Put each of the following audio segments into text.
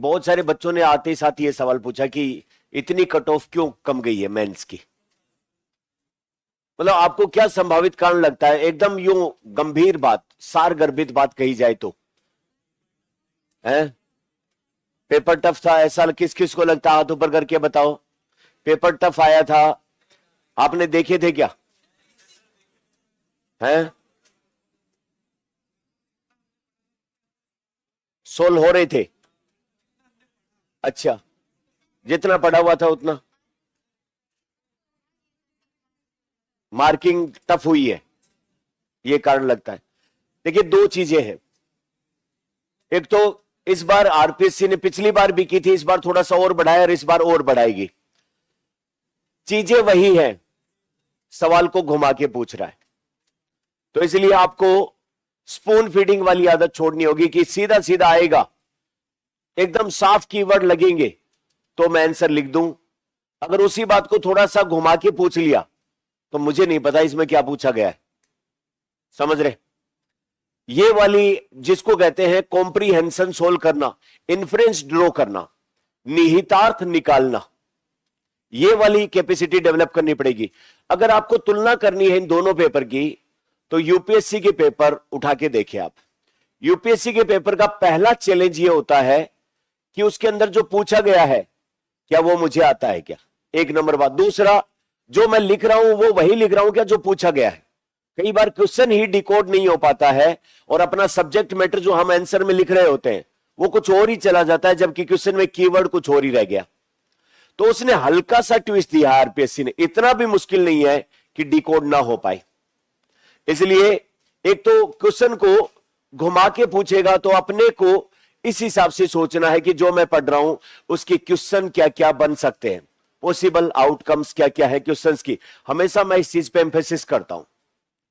बहुत सारे बच्चों ने आते ही साथ ये सवाल पूछा कि इतनी कट ऑफ क्यों कम गई है मेंस की। मतलब आपको क्या संभावित कारण लगता है, एकदम यूं गंभीर बात, सारगर्भित बात कही जाए तो? है पेपर टफ था, ऐसा किस किस को लगता है? हाथ ऊपर करके बताओ। पेपर टफ आया था, आपने देखे थे क्या? हैं सोल्व हो रहे थे? अच्छा, जितना पढ़ा हुआ था उतना मार्किंग टफ हुई है, ये कारण लगता है। देखिए दो चीजें हैं, एक तो इस बार आरपीएससी ने पिछली बार भी की थी, इस बार थोड़ा सा और बढ़ाया और इस बार और बढ़ाएगी। चीजें वही है, सवाल को घुमा के पूछ रहा है। तो इसलिए आपको स्पून फीडिंग वाली आदत छोड़नी होगी कि सीधा सीधा आएगा, एकदम साफ कीवर्ड लगेंगे तो मैं आंसर लिख दूं। अगर उसी बात को थोड़ा सा घुमा के पूछ लिया तो मुझे नहीं पता इसमें क्या पूछा गया है। समझ रहे? ये वाली जिसको कहते हैं कॉम्प्रीहेंशन सोल्व करना, इन्फ्रेंस ड्रॉ करना, निहितार्थ निकालना, ये वाली कैपेसिटी डेवलप करनी पड़ेगी। अगर आपको तुलना करनी है इन दोनों पेपर की तो यूपीएससी के पेपर उठा के देखिए आप। यूपीएससी के पेपर का पहला चैलेंज ये होता है कि उसके अंदर जो पूछा गया है क्या वो मुझे आता है क्या, एक नंबर बात। दूसरा, जो मैं लिख रहा हूं वो वही लिख रहा हूं क्या जो पूछा गया है? कई बार क्वेश्चन ही डिकोड नहीं हो पाता है और अपना सब्जेक्ट मैटर जो हम आंसर में लिख रहे होते हैं वो कुछ और ही चला जाता है, जबकि क्वेश्चन में कीवर्ड कुछ और ही रह गया। तो उसने हल्का सा ट्विस्ट दिया आरपीएससी ने, इतना भी मुश्किल नहीं है कि डिकोड ना हो पाए। इसलिए एक तो क्वेश्चन को घुमा के पूछेगा तो अपने को इस हिसाब से सोचना है कि जो मैं पढ़ रहा हूं उसके क्वेश्चन क्या क्या बन सकते हैं, पॉसिबल आउटकम्स क्या क्या है क्वेश्चंस की। हमेशा मैं इस चीज पे एम्फेसिस करता हूं,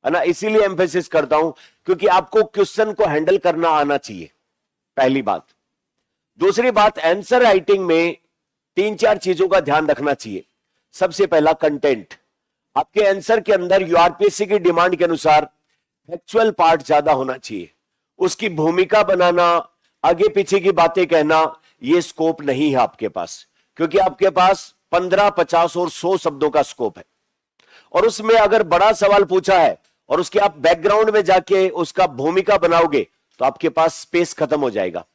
है ना, इसीलिए एम्फेसिस करता हूं क्योंकि आपको क्वेश्चन को हैंडल करना आना चाहिए, पहली बात। दूसरी बात, आंसर राइटिंग में तीन चार चीजों का ध्यान रखना चाहिए। सबसे पहला, कंटेंट। आपके आंसर के अंदर यूआरपीएससी की डिमांड के अनुसार फैक्चुअल पार्ट ज्यादा होना चाहिए। उसकी भूमिका बनाना, आगे पीछे की बातें कहना, यह स्कोप नहीं है आपके पास, क्योंकि आपके पास 15, 50 और 100 शब्दों का स्कोप है। और उसमें अगर बड़ा सवाल पूछा है और उसके आप बैकग्राउंड में जाके उसका भूमिका बनाओगे तो आपके पास स्पेस खत्म हो जाएगा।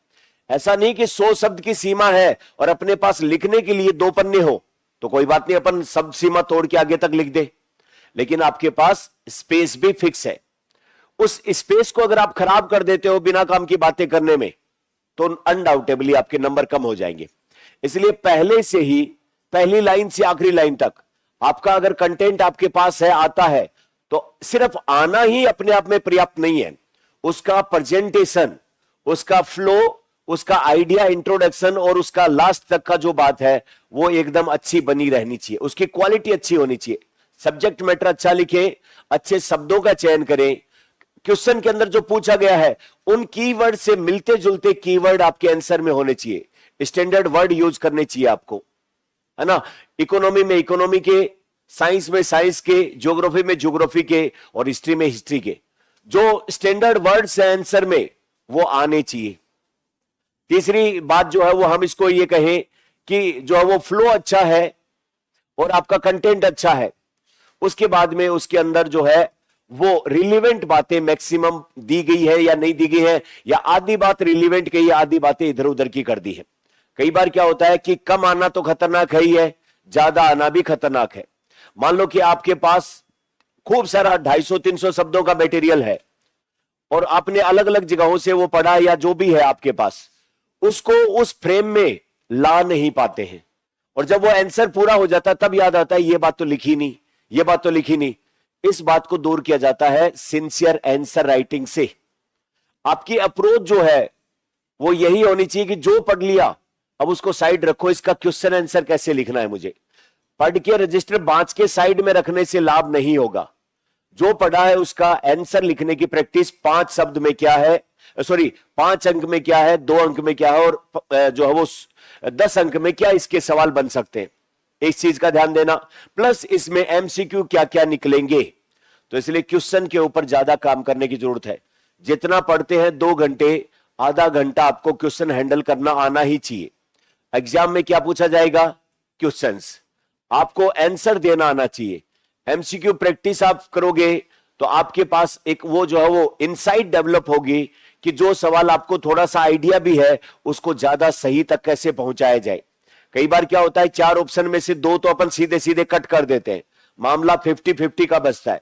ऐसा नहीं कि 100 शब्द की सीमा है और अपने पास लिखने के लिए 2 पन्ने हो तो कोई बात नहीं, अपन सब सीमा तोड़ के आगे तक लिख दे, लेकिन आपके पास स्पेस भी फिक्स है। उस स्पेस को अगर आप खराब कर देते हो बिना काम की बातें करने में तो अनडाउटेबली आपके नंबर कम हो जाएंगे। इसलिए पहले से ही पहली लाइन से आखिरी लाइन तक आपका अगर कंटेंट आपके पास है, आता है, तो सिर्फ आना ही अपने आप में पर्याप्त नहीं है। उसका प्रेजेंटेशन, उसका फ्लो, उसका आइडिया इंट्रोडक्शन और उसका लास्ट तक का जो बात है वो एकदम अच्छी बनी रहनी चाहिए। उसकी क्वालिटी अच्छी होनी चाहिए। सब्जेक्ट मैटर अच्छा लिखे, अच्छे शब्दों का चयन करें। क्वेश्चन के अंदर जो पूछा गया है उन कीवर्ड से मिलते जुलते कीवर्ड आपके आंसर में होने चाहिए। स्टैंडर्ड वर्ड यूज करने चाहिए आपको, है ना। इकोनॉमी में इकोनॉमी के, साइंस में साइंस के, ज्योग्राफी में ज्योग्राफी के और हिस्ट्री में हिस्ट्री के जो स्टैंडर्ड वर्ड्स हैं आंसर में वो आने चाहिए। तीसरी बात जो है वो हम इसको ये कहें कि जो है वो फ्लो अच्छा है और आपका कंटेंट अच्छा है। उसके बाद में उसके अंदर जो है वो रिलीवेंट बातें मैक्सिमम दी गई है या नहीं दी गई है, या आधी बात रिलीवेंट कही है, आधी बातें इधर उधर की कर दी है। कई बार क्या होता है कि कम आना तो खतरनाक है ही है, ज्यादा आना भी खतरनाक है। मान लो कि आपके पास खूब सारा 250-300 शब्दों का मटेरियल है और आपने अलग अलग जगहों से वो पढ़ा या जो भी है आपके पास, उसको उस फ्रेम में ला नहीं पाते हैं और जब वो आंसर पूरा हो जाता है तब याद आता है ये बात तो लिखी नहीं, ये बात तो लिखी नहीं। इस बात को दूर किया जाता है सिंसियर आंसर राइटिंग से। आपकी अप्रोच जो है वो यही होनी चाहिए कि जो पढ़ लिया अब उसको साइड रखो, इसका क्वेश्चन आंसर कैसे लिखना है मुझे। पढ़ के रजिस्टर बांच के साइड में रखने से लाभ नहीं होगा। जो पढ़ा है उसका आंसर लिखने की प्रैक्टिस 5 शब्द में क्या है, 5 अंक में क्या है, 2 अंक में क्या है और जो है वो 10 अंक में क्या इसके सवाल बन सकते हैं, इस चीज का ध्यान देना। प्लस इसमें एमसीक्यू क्या क्या निकलेंगे, तो इसलिए क्वेश्चन के ऊपर ज्यादा काम करने की जरूरत है। जितना पढ़ते हैं 2 घंटे आधा घंटा आपको क्वेश्चन हैंडल करना आना ही चाहिए। एग्जाम में क्या पूछा जाएगा? क्वेश्चंस। आपको आंसर देना आना चाहिए। एमसीक्यू प्रैक्टिस आप करोगे तो आपके पास एक वो जो है वो इनसाइट डेवलप होगी कि जो सवाल आपको थोड़ा सा आइडिया भी है उसको ज्यादा सही तक कैसे पहुंचाया जाए। कई बार क्या होता है, 4 ऑप्शन में से 2 तो अपन सीधे सीधे कट कर देते हैं, मामला 50-50 का बचता है।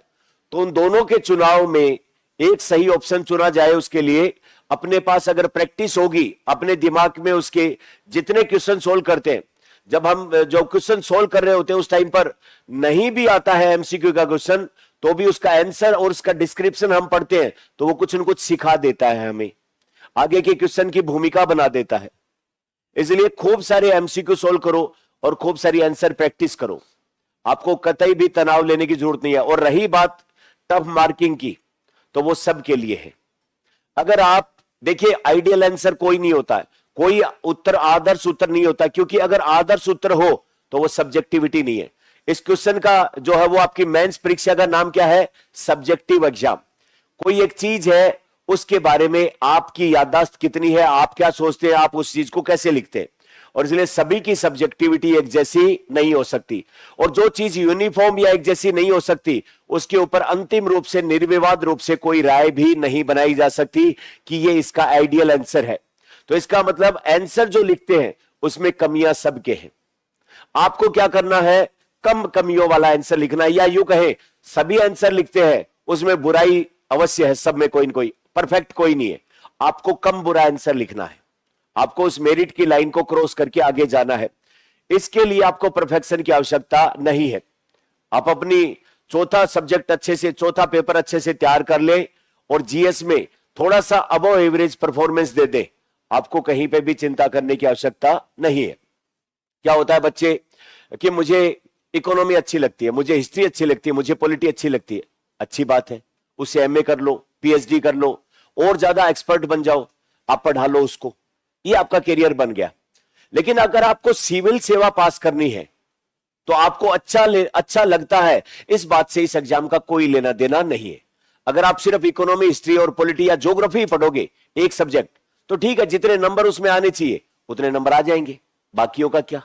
तो उन दोनों के चुनाव में एक सही ऑप्शन चुना जाए, उसके लिए अपने पास अगर प्रैक्टिस होगी, अपने दिमाग में उसके जितने क्वेश्चन सोल्व करते हैं, जब हम जो क्वेश्चन सोल्व कर रहे होते हैं उस टाइम पर नहीं भी आता है एमसीक्यू का क्वेश्चन, तो भी उसका आंसर और उसका डिस्क्रिप्शन हम पढ़ते हैं तो वो कुछ न कुछ सिखा देता है, हमें आगे के क्वेश्चन की भूमिका बना देता है। इसलिए खूब सारे एमसीक्यू सोल्व करो और खूब सारी आंसर प्रैक्टिस करो, आपको कतई भी तनाव लेने की जरूरत नहीं है। और रही बात टफ मार्किंग की, तो वो सबके लिए है। अगर आप देखिए, आइडियल आंसर कोई नहीं होता है, कोई उत्तर आदर्श उत्तर नहीं होता, क्योंकि अगर आदर्श उत्तर हो तो वो सब्जेक्टिविटी नहीं है। इस क्वेश्चन का जो है वो आपकी मेंस परीक्षा का नाम क्या है? Subjective exam. कोई एक चीज है, उसके बारे में आपकी याददाश्त कितनी है, आप क्या सोचते हैं, आप उस चीज को कैसे लिखते हैं, और इसलिए सभी की सब्जेक्टिविटी एक जैसी नहीं हो सकती। और जो चीज यूनिफॉर्म या एक जैसी नहीं हो सकती, उसके ऊपर अंतिम रूप से निर्विवाद रूप से कोई राय भी नहीं बनाई जा सकती कि ये इसका आइडियल आंसर है। तो इसका मतलब आंसर जो लिखते हैं उसमें कमियां सबके हैं। आपको क्या करना है? कम कमियों वाला आंसर लिखना है, या यूं कहें सभी आंसर लिखते हैं उसमें बुराई अवश्य है, सब में कोई न कोई, परफेक्ट कोई नहीं है। आपको कम बुरा आंसर लिखना है, आपको उस मेरिट की लाइन को क्रॉस करके आगे जाना है। इसके लिए आपको परफेक्शन की आवश्यकता नहीं है। आप अपनी चौथा सब्जेक्ट अच्छे से, चौथा पेपर अच्छे से तैयार कर ले और जीएस में थोड़ा सा अबव एवरेज परफॉर्मेंस दे दे, आपको कहीं पे भी चिंता करने की आवश्यकता नहीं है। क्या होता है बच्चे कि मुझे इकोनॉमी अच्छी लगती है, मुझे हिस्ट्री अच्छी लगती है, मुझे पॉलिटी अच्छी लगती है, अच्छी बात है, उससे एमए कर लो, पीएचडी कर लो, और ज्यादा एक्सपर्ट बन जाओ, आप पढ़ा लो उसको, ये आपका करियर बन गया। लेकिन अगर आपको सिविल सेवा पास करनी है तो आपको अच्छा लगता है, इस बात से इस एग्जाम का कोई लेना देना नहीं है। अगर आप सिर्फ इकोनॉमी, हिस्ट्री और पॉलिटी या ज्योग्राफी पढ़ोगे एक सब्जेक्ट, तो ठीक है, जितने नंबर उसमें आने चाहिए उतने नंबर आ जाएंगे, बाकियों का क्या।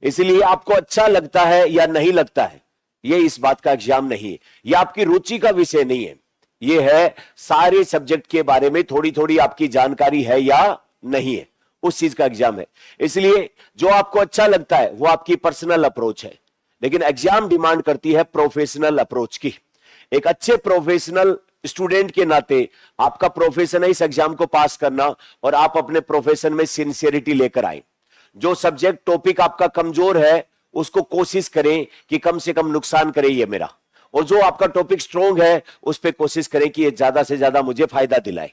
इसलिए आपको अच्छा लगता है या नहीं लगता है, ये इस बात का एग्जाम नहीं है, ये आपकी रुचि का विषय नहीं है, ये है सारे सब्जेक्ट के बारे में थोड़ी थोड़ी आपकी जानकारी है या नहीं है, उस चीज का एग्जाम है। इसलिए जो आपको अच्छा लगता है वो आपकी पर्सनल अप्रोच है, लेकिन एग्जाम डिमांड करती है प्रोफेशनल अप्रोच की। एक अच्छे प्रोफेशनल स्टूडेंट के नाते आपका प्रोफेशन है इस एग्जाम को पास करना, और आप अपने प्रोफेशन में सिंसियरिटी लेकर आए। जो सब्जेक्ट टॉपिक आपका कमजोर है उसको कोशिश करें कि कम से कम नुकसान करे ये मेरा, और जो आपका टॉपिक स्ट्रॉन्ग है उस पर कोशिश करें कि ये ज्यादा से ज्यादा मुझे फायदा दिलाए।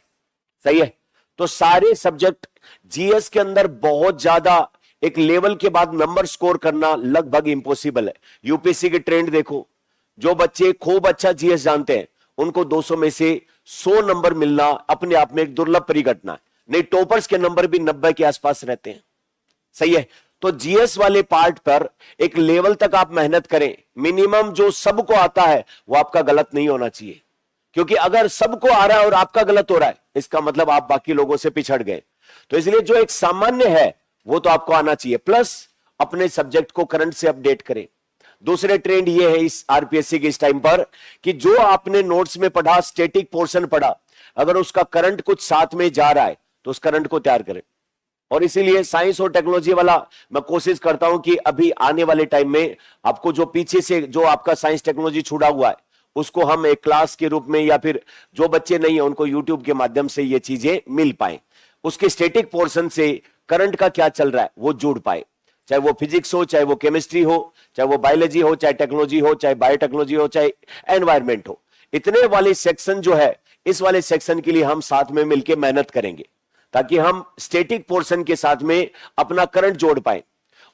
सही है? तो सारे सब्जेक्ट जीएस के अंदर बहुत ज्यादा एक लेवल के बाद नंबर स्कोर करना लगभग इंपॉसिबल है। यूपीएससी के ट्रेंड देखो, जो बच्चे खूब अच्छा जीएस जानते हैं उनको 200 में से 100 नंबर मिलना अपने आप में एक दुर्लभ परिघटना है। नहीं, टॉपर्स के नंबर भी 90 के आसपास रहते हैं। सही है? तो जीएस वाले पार्ट पर एक लेवल तक आप मेहनत करें, मिनिमम जो सबको आता है वो आपका गलत नहीं होना चाहिए, क्योंकि अगर सबको आ रहा है और आपका गलत हो रहा है इसका मतलब आप बाकी लोगों से पिछड़ गए। तो इसलिए जो एक सामान्य है वो तो आपको आना चाहिए, प्लस अपने सब्जेक्ट को करंट से अपडेट करें। दूसरे ट्रेंड ये है इस आरपीएससी के इस टाइम पर कि जो आपने नोट्स में पढ़ा, स्टैटिक पोर्शन पढ़ा, अगर उसका करंट कुछ साथ में जा रहा है तो उस करंट को तैयार करें। और इसीलिए साइंस और टेक्नोलॉजी वाला मैं कोशिश करता हूं कि अभी आने वाले टाइम में आपको जो पीछे से जो आपका साइंस टेक्नोलॉजी छूटा हुआ है उसको हम एक क्लास के रूप में, या फिर जो बच्चे नहीं है उनको यूट्यूब के माध्यम से ये चीजें मिल पाए, उसके स्टैटिक पोर्शन से करंट का क्या चल रहा है वो जुड़ पाए, चाहे वो फिजिक्स हो, चाहे वो केमिस्ट्री हो, चाहे वो बायोलॉजी हो, चाहे टेक्नोलॉजी हो, चाहे बायोटेक्नोलॉजी हो, चाहे एनवायरमेंट हो। इतने वाले सेक्शन जो है, इस वाले सेक्शन के लिए हम साथ में मिलकर मेहनत करेंगे ताकि हम स्टैटिक पोर्शन के साथ में अपना करंट जोड़ पाए।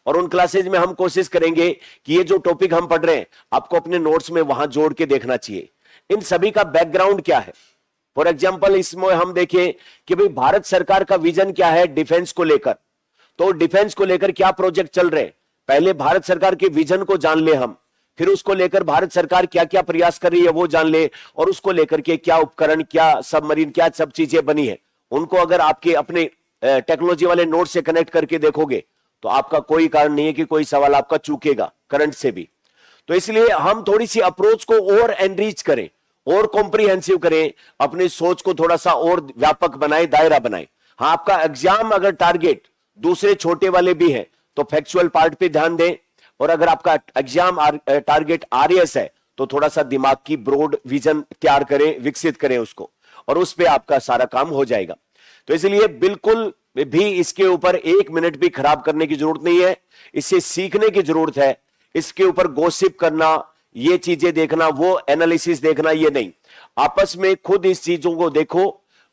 और उन क्लासेज में हम कोशिश करेंगे कि ये जो टॉपिक हम पढ़ रहे हैं आपको अपने नोट्स में वहां जोड़ के देखना चाहिए। इन सभी का बैकग्राउंड क्या है? फॉर एग्जांपल इसमें हम देखें कि भाई भारत सरकार का विजन क्या है डिफेंस को लेकर, तो डिफेंस को लेकर क्या प्रोजेक्ट चल रहे हैं, पहले भारत सरकार के विजन को जान ले हम, फिर उसको लेकर भारत सरकार क्या क्या प्रयास कर रही है वो जान ले, और उसको लेकर के क्या उपकरण, क्या सबमरीन, क्या सब चीजें बनी है उनको अगर आपके अपने टेक्नोलॉजी वाले नोट से कनेक्ट करके देखोगे तो आपका कोई कारण नहीं है कि कोई सवाल आपका चूकेगा करंट से भी। तो इसलिए हम थोड़ी सी अप्रोच को और एनरीच करें और कॉम्प्रिहेंसिव करें, अपनी सोच को थोड़ा सा और व्यापक बनाए, दायरा बनाए। हाँ, आपका एग्जाम अगर टारगेट दूसरे छोटे वाले भी हैं तो फैक्चुअल पार्ट पे ध्यान दें, और अगर आपका एग्जाम टारगेट आरएस है तो थोड़ा सा दिमाग की ब्रॉड विजन तैयार करें, विकसित करें उसको, और उस पे आपका सारा काम हो जाएगा। तो इसलिए बिल्कुल भी इसके ऊपर एक मिनट भी खराब करने की जरूरत नहीं है, इससे सीखने की जरूरत है। इसके ऊपर गॉसिप करना, ये चीजें देखना, वो एनालिसिस देखना, ये नहीं। आपस में खुद इस चीजों को देखो,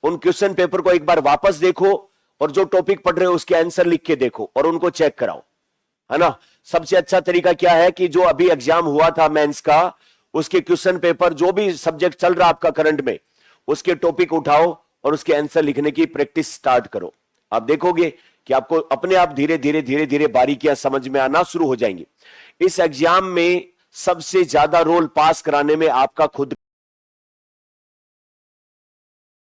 उन क्वेश्चन पेपर को एक बार वापस देखो, और जो टॉपिक पढ़ रहे हो उसके आंसर लिख के देखो और उनको चेक कराओ, है ना। सबसे अच्छा तरीका क्या है कि जो अभी एग्जाम हुआ था मेंस का, उसके क्वेश्चन पेपर, जो भी सब्जेक्ट चल रहा आपका करंट में, उसके टॉपिक उठाओ और उसके आंसर लिखने की प्रैक्टिस स्टार्ट करो। आप देखोगे कि आपको अपने आप धीरे धीरे धीरे धीरे बारीकियां समझ में आना शुरू हो जाएंगी। इस एग्जाम में सबसे ज्यादा रोल पास कराने में आपका खुद